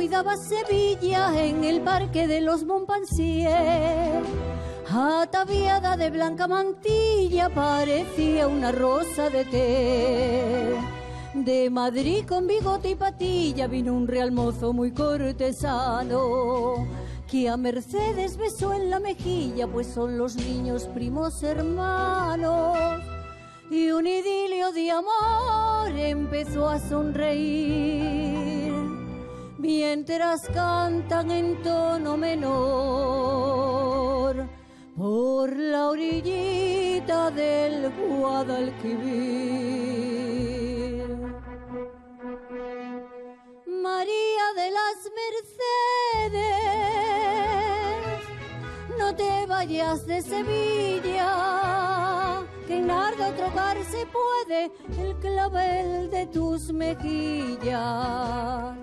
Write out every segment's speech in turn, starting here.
cuidaba Sevilla en el parque de los Montpensier. Ataviada de blanca mantilla parecía una rosa de té. De Madrid con bigote y patilla vino un real mozo muy cortesano, que a Mercedes besó en la mejilla, pues son los niños primos hermanos. Y un idilio de amor empezó a sonreír, mientras cantan en tono menor por la orillita del Guadalquivir. María de las Mercedes, no te vayas de Sevilla, que en nardo trocar se puede el clavel de tus mejillas.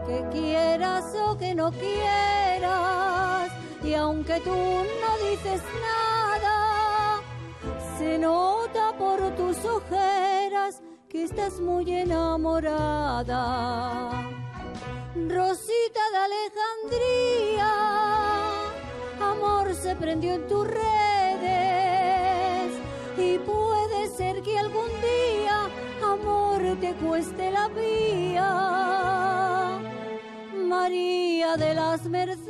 Que quieras o que no quieras, y aunque tú no dices nada, se nota por tus ojeras que estás muy enamorada. Rosita de Alejandría, amor se prendió en tus redes, y puede ser que algún día amor te cueste la vía. María de las Mercedes.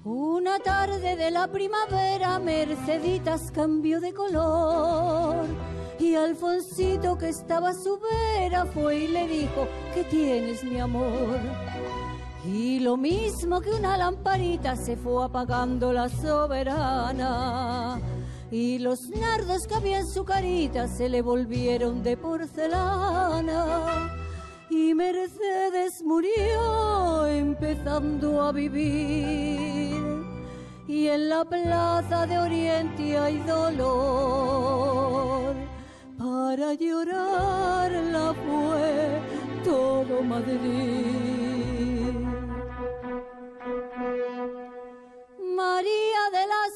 Una tarde de la primavera, Merceditas cambió de color, y Alfonsito, que estaba a su vera, fue y le dijo: ¿qué tienes, mi amor? Y lo mismo que una lamparita se fue apagando la soberana, y los nardos que había en su carita se le volvieron de porcelana. Y Mercedes murió empezando a vivir, y en la plaza de Oriente hay dolor. Para llorarla fue todo Madrid. María de las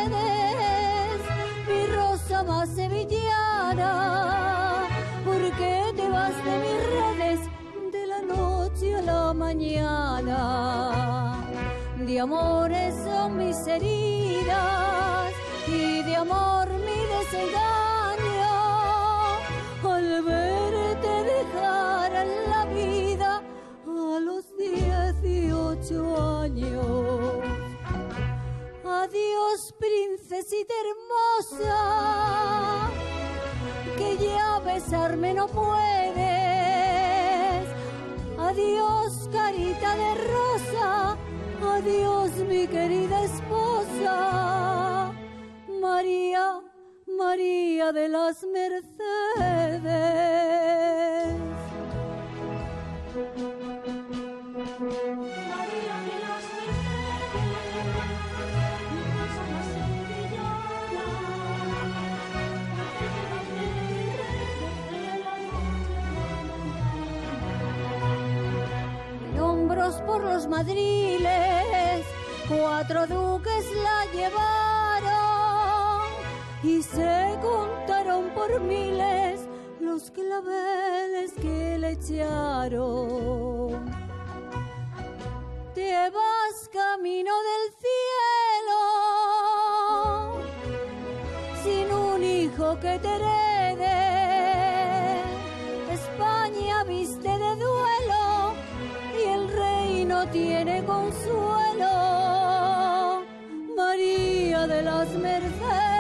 Mercedes, mi rosa más sevillana, ¿por qué te vas de mis redes de la noche a la mañana? De amores son mis heridas y de amor mi desengaño, al verte dejar la vida a los 18 años. Adiós, princesita hermosa, que ya besarme no puedes. Adiós, carita de rosa, adiós, mi querida esposa. María, María de las Mercedes. María de las Hombros por los madriles, 4 duques la llevaron, y se contaron por miles los claveles que le echaron. Te vas camino del cielo, sin un hijo que te herede. España viste de duelo, y el rey no tiene consuelo. María de las Mercedes.